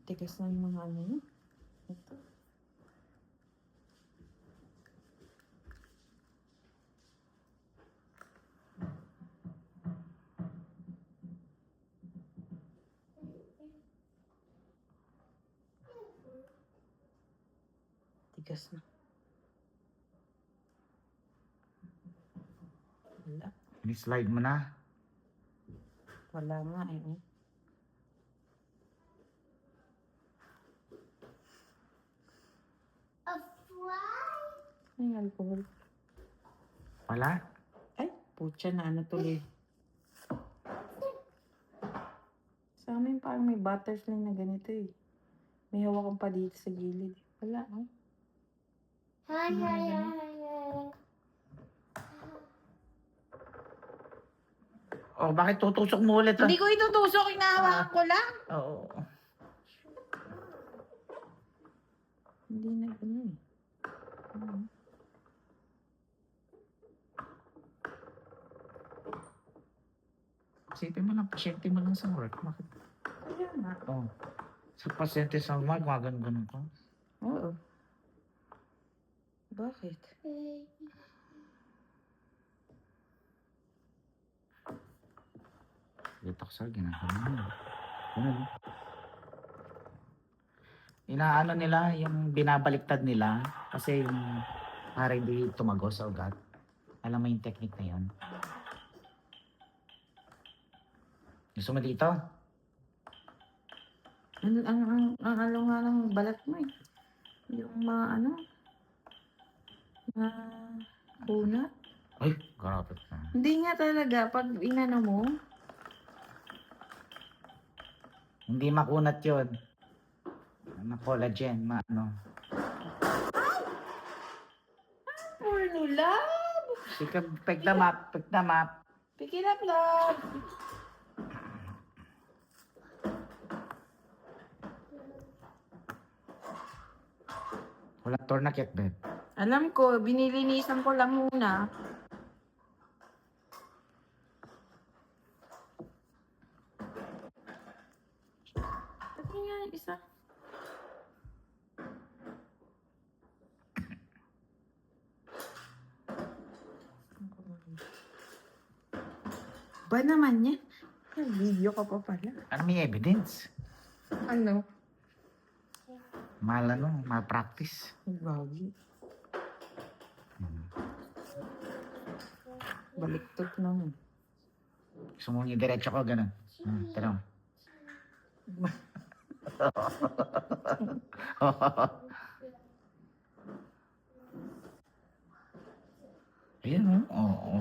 Tigas na yung mga ano yun. Ito. Tigas na. Wala. Ni-slide mo na. Wala nga eh. A fly? Ay, alcohol. Wala? Ay, putya na ano tuloy. Sa amin parang may butterfly na ganito eh. May hawakan pa dito sa gilid. Wala, oh. Hi, hi, hi, hi. Oh, bakit tutusok mo ulit? Hindi ko itutusok, inahawakan ko lang. Oo. Hindi na ganun eh. Isipin mo lang, pasyente mo lang sa work. Bakit? Kaya nga. Oh. Sa pasyente sa work, ganun ko. Oo. Bakit? Dito sa ginagawa mo. Ganun. Inaano nila, yung binabaliktad nila, kasi yung para hindi tumagos sa ugat. Alam mo yung technique na yun? Gusto mo dito? Ang ano nga ng balat mo eh. Yung mga ano, na kunat. Ay, grabe ka. Hindi nga talaga, pag inano mo, Hindi makunat yun. Ano, collagen, ano. porno love! Sige, pick them up, pick them up. Pick it up, love! Walang tourniquet, babe. Alam ko, binilinisan ko lang muna. Pati nga yung isa. Ba naman yan? May video ka pa pala. Ano may evidence? Ano? Malpractice. Gagi. Baliktad naman. Gusto mo yung diretso ko, ganun. Tanong. Ayan, oo.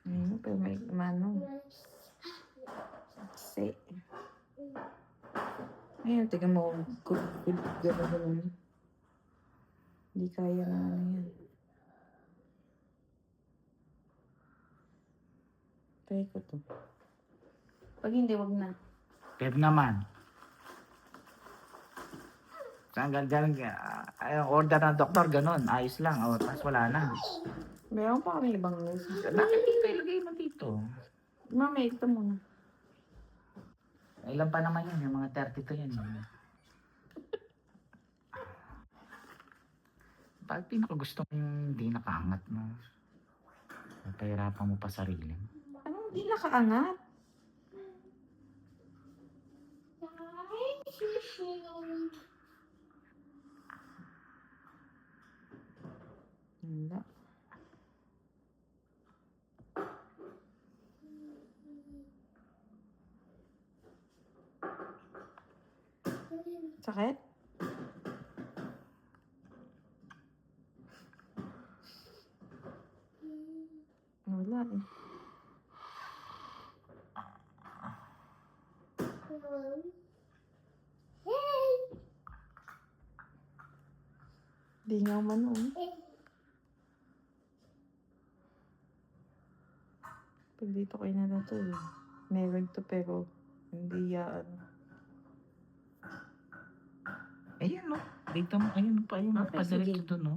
Ayun, pero may manong. Say. Ayun, tiga mo. Gano'n. Hindi kaya na ano yan. Try ko to. Pag hindi, wag na. Babe naman. Saan ganun, order ng doktor, ganun. Ayos lang. O, tapos wala na. Meron pa kami ibang news. Bakit dito ilagay mo dito? Mami, ito muna. Ilan pa naman yun? Yung mga 32 yan. Bakit pinakagusto mo yung hindi nakaangat mo? Napahirapan mo pa sarili mo. Anong hindi nakaangat? Wala. Sakit? Wala eh. Di nga man Pag dito kayo na to, meron to pero hindi yan. Ayan, no. Dito mo, ayun pa, ayun. Okay, Padiretso sige. doon, no.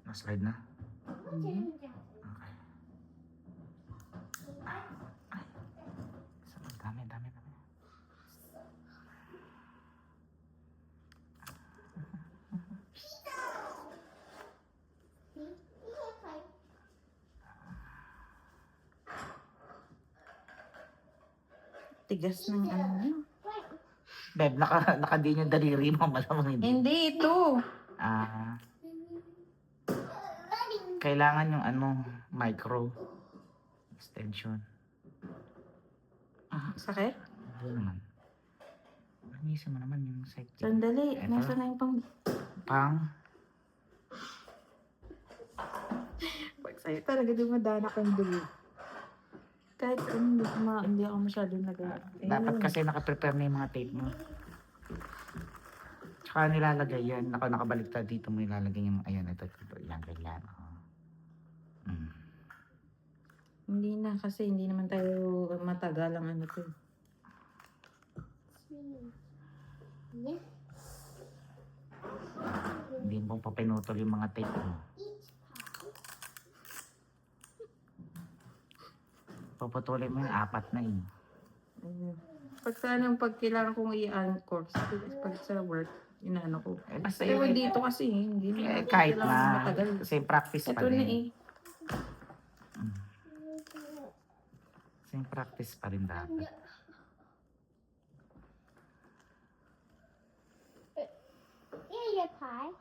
Na-slide na. Mhm. Okay. Dami, dami, dami. Tigas ng ano niya. Beb, nakadiin yung daliri mo. Malamang hindi. Hindi, ito. Ah, kailangan yung ano, micro extension. Sakit? Hindi naman. Lamisin mo naman yung side. Sandali. Eto. Nasa na yung Pang. Pag sa'yo talaga dumadana kang dulo. Kahit hindi ako masyadong Dapat kasi nakaprepare na yung mga tape mo. Tsaka nilalagay yan. Nakabaliktad dito mo ilalagay yung, ayan, ito. Yan, ganyan. Mm. Hindi na kasi hindi naman tayo matagal ang ano to. Hindi mo pa pinutol yung mga tape mo. Puputulin mo yung 4 na yun. Ayun. Pag pag kailangan kong i-anchor, pag sa work, inaano ko. Basta Pero yun, dito kasi, hindi na kahit kailangan na. matagal. Kasi practice pa Ito na din. eh. Kasi practice pa rin dapat. Your pie.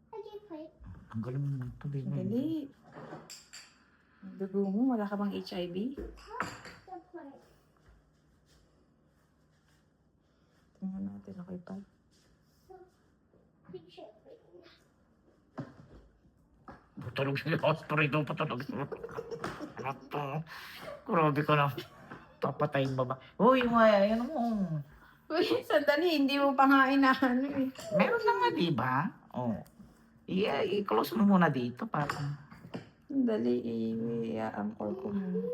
How'd you play? Ang galing mo ito, baby. Dali. Ang dugo mo, wala ka bang HIV? The play. Tingnan natin ako pa. Picture. Patulog siya. Hospital ito, patulog siya. Anak to. Grabe ka na. Papatayin ba ba? Uy, yan mo. Uy, sandali, hindi mo pa nga inaano eh. Meron na nga, di ba? Oh. I-close mo muna dito para. Sandali, i-anchor ko muna.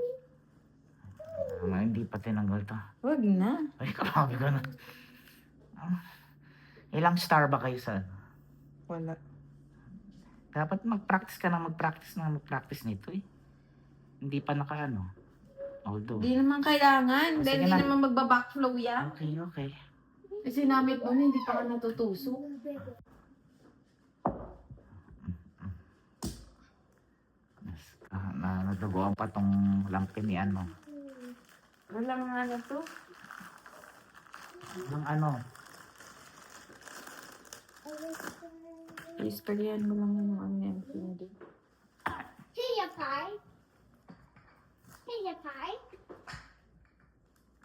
Hindi pa tinanggal to. Wag na. Ay, grabe ka na. Ilang star ba kayo sa? Wala. Dapat mag-practice nito eh. Hindi pa nakaano. Although. Hindi naman kailangan. Sige Dahil hindi na. naman magbabackflow yan. Okay, okay. Kasi namit mo na, hindi pa ka natutusok. Yes. Nadugoan pa tong lampinian mo. Wala nga na to. Yung ano, Istoryan mo lang yung ano yan. Hindi. Here's your pie. Here's your pie.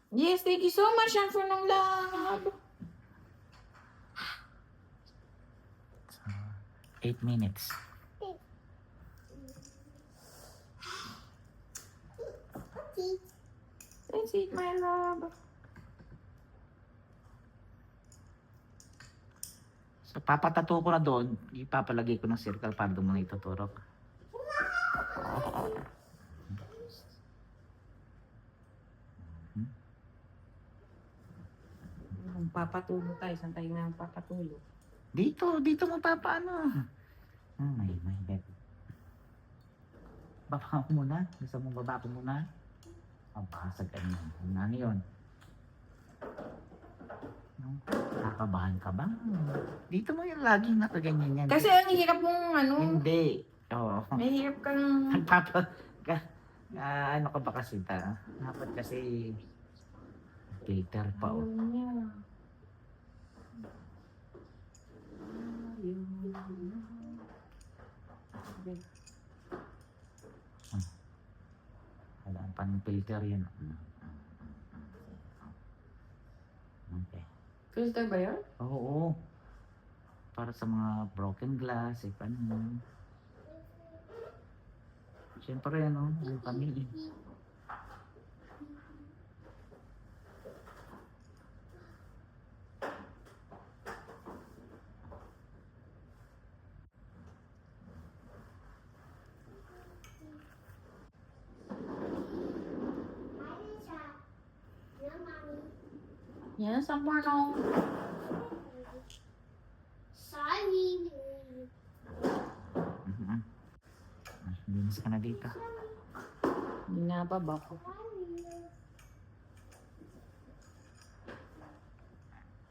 Yes, thank you so much. Yan for nang lab. 8 minutes. Okay. That's it, my love. So, papatato ko na doon. Ipapalagay ko ng circle para doon mo na ituturok. Kung papatulo tayo, saan tayo na papatulo? Dito mo papaano. May bed. Baba ko muna. Gusto mo baba ko muna? Ang pasag ka niyan. Ano yun? Nakabahan ka ba? Dito mo yung laging nakaganyan yan. Kasi ang hirap mong ano, Hindi. Oo. may hirap kang... Ano ka ba kasi ta? Dapat kasi filter pa o. Ayaw niya. Wala pang filter yun. Okay. Filter ba yun? Oo. Para sa mga broken glass, if ano. Siyempre ano, yung pamilya. Yan, somewhere no. Sorry. Mhm. Linis ka na dito. Binababa ko.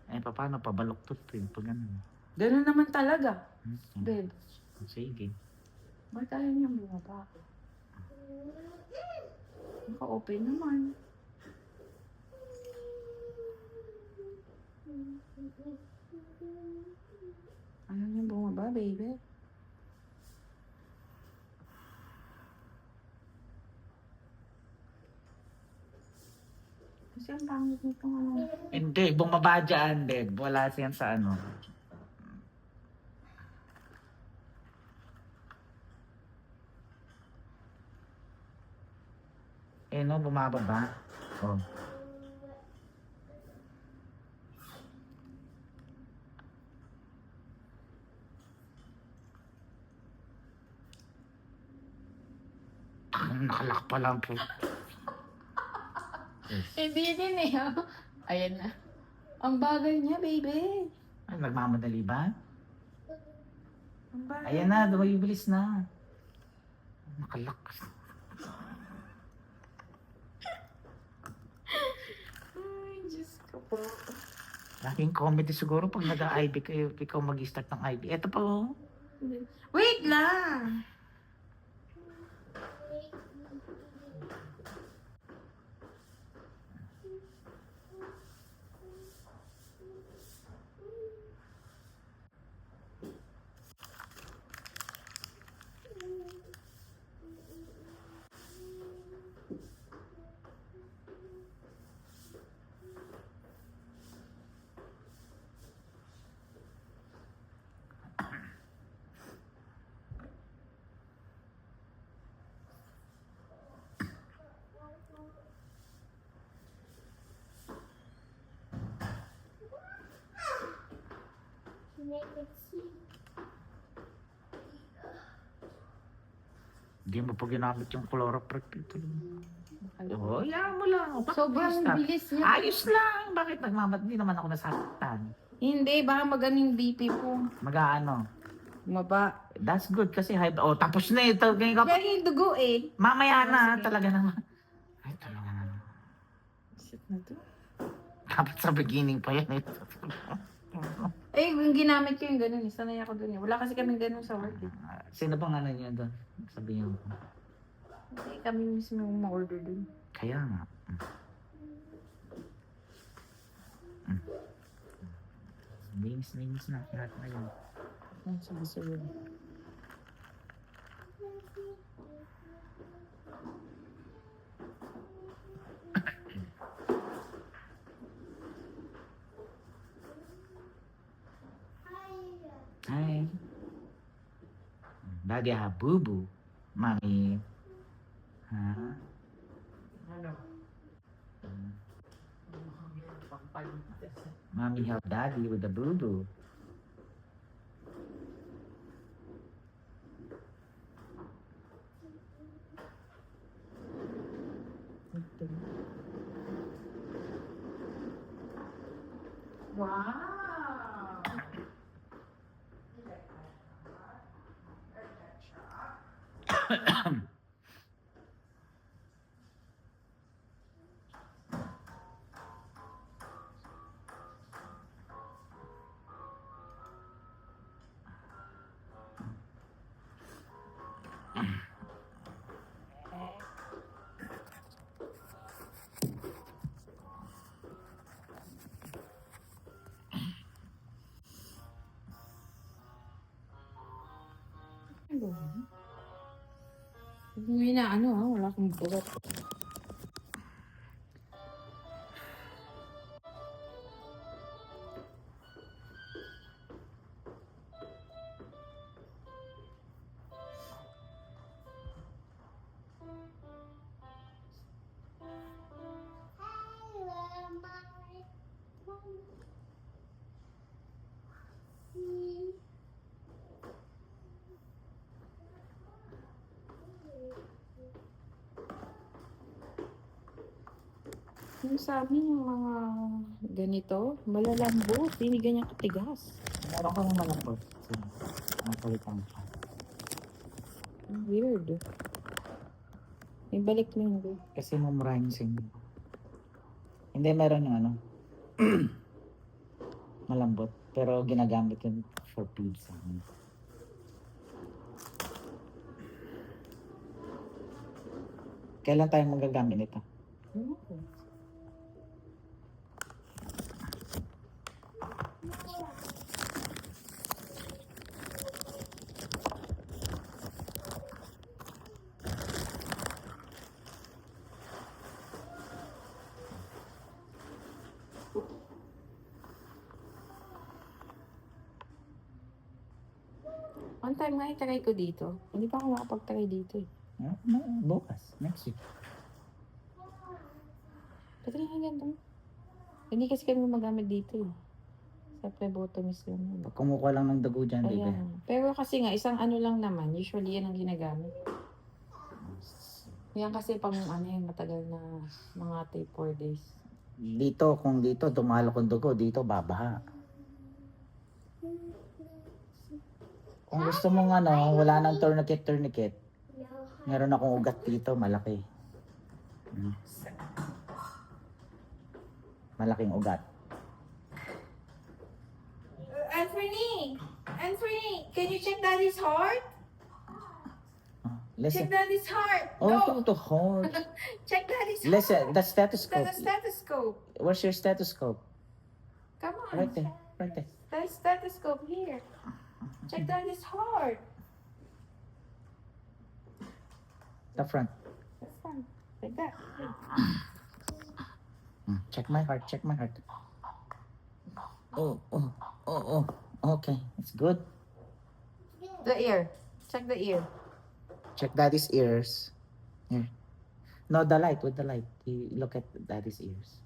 Eh, paano? Pabaluktot to eh. Pag ano. Ganun naman talaga. Hmm. Babe, Sige. bakit ayaw niyang bumaba? Naka-open naman. Ayaw niyang bumaba, baby. Kasi ang pangit nitong ano. Hindi, bumaba dyan, Deb. Wala siyan sa ano. Eh, no, bumababa. Oh. Nakalak pa lang po. Hindi din eh. Ayan na. Ang bagal niya, baby. Ay, nagmamadali ba? Ang bagal. Ayan na, dumayibilis na. Nakalak. Ay, Diyos ko po. Laking comedy siguro pag nag-IB kayo, ikaw mag-start ng IB. Eto pa oh. Wait lang. Make it see. Hindi mo pa ginamit yung chloroprep. Oo, yan mo lang. Bakit Sobrang stop? bilis niya. Ayos lang. Bakit nagmamadali naman ako nasaktan? Hindi, baka maganing BP po. Mag-ano? Maba. That's good kasi high. Oh, tapos na ito. Ganyan ka. Kaya yung dugo eh. Mamaya na. Sige. Talaga naman. Ay, talaga naman. Shit na to. Dapat sa beginning pa yan. Eh, yung ginamit ko yung ganun eh. Sanay ako dun eh. Wala kasi kami ganun sa work eh. Sino bang ano niya doon? Sabihin ko. Hindi kami mismo yung ma-order dun. Kaya nga. Linis na. Lahat na yun. Ang sabi-sabi. Hi. Daddy ha, boo-boo. Mami. Ha? Ano? Mommy help daddy with the boo-boo. Wow! Hindi na ano ha, wala akong bulat. Yung sa amin, yung mga ganito, malalambot, hindi ganyan katigas. Meron kang malambot. Sige. Ang palitan ka. Weird. May balik linggo. Kasi mumurahin sa inyo. Hindi, meron yung ano. Malambot. Pero ginagamit yun for pizza. Kailan tayo magagamit nito? One time nga itry ko dito. Hindi pa ako nakapag-try dito eh. Bukas. Next week. Pati nga ganito. Hindi kasi kami magamit dito eh. Sa phlebotomist lang yun. Pag kumukuha lang ng dugo dyan, baby. Ayan. Pero kasi nga, isang ano lang naman. Usually yan ang ginagamit. Yan kasi pang ano yun, matagal na mga 3-4 days. Dito, kung dito, dumalo kong dugo, dito, babaha. Kung gusto mong ano, wala nang tourniquet, meron akong ugat dito, malaki. Hmm. Malaking ugat. Anthony! Anthony! Can you check Daddy's heart? Listen. Daddy's heart! Oh, to heart. Check Daddy's Listen, the stethoscope. stethoscope. Where's your stethoscope? Come on. Right there, right there. There's stethoscope here. Check Daddy's heart. The front. That's fine. Like that. Check my heart, check my heart. Oh, oh, oh, oh. Okay, it's good. The ear. Check the ear. Check daddy's ears. Here. No, the light, with the light. You look at daddy's ears.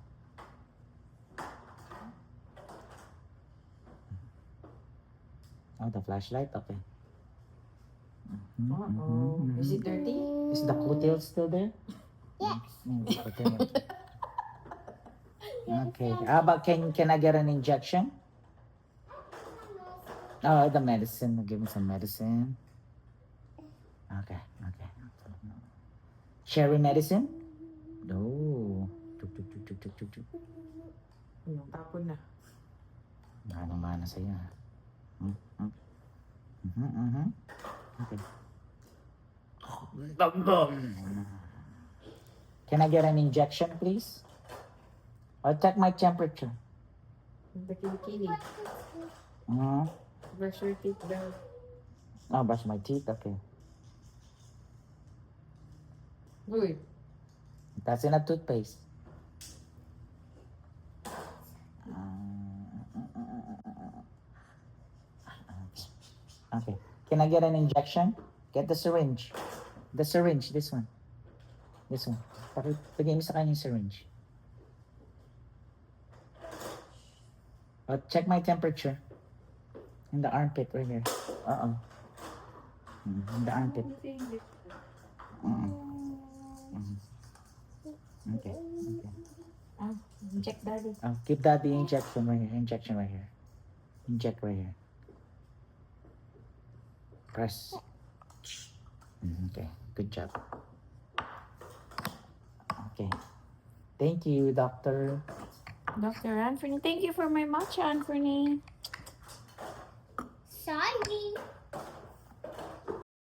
Oh, the flashlight? Okay. Uh-oh. Is it dirty? Is the coattail still there? Yes. The coattail. Okay. How about, can I get an injection? Oh, the medicine. Give me some medicine. Okay, okay. Cherry medicine? No. Tuk, tuk, tuk, tuk, tuk, tuk, tuk. Ano, tapon na. Mana sa'yo. Okay. Can I get an injection, please? I'll check my temperature. The kilikili. Brush your teeth daw. Oh, brush my teeth. Okay. Uy. That's in a toothpaste. Okay. Can I get an injection? Get the syringe. The syringe, this one. This one. Bigay mo sa kanya yung syringe. Check my temperature. In the armpit right here. Uh-oh. In the armpit. Okay. Ah, check Daddy. Oh, give daddy injection right here. Injection right here. Inject right here. Press. Okay. Good job. Okay. Thank you, doctor. Dr. Anthony, thank you for my matcha, Anthony. Sorry.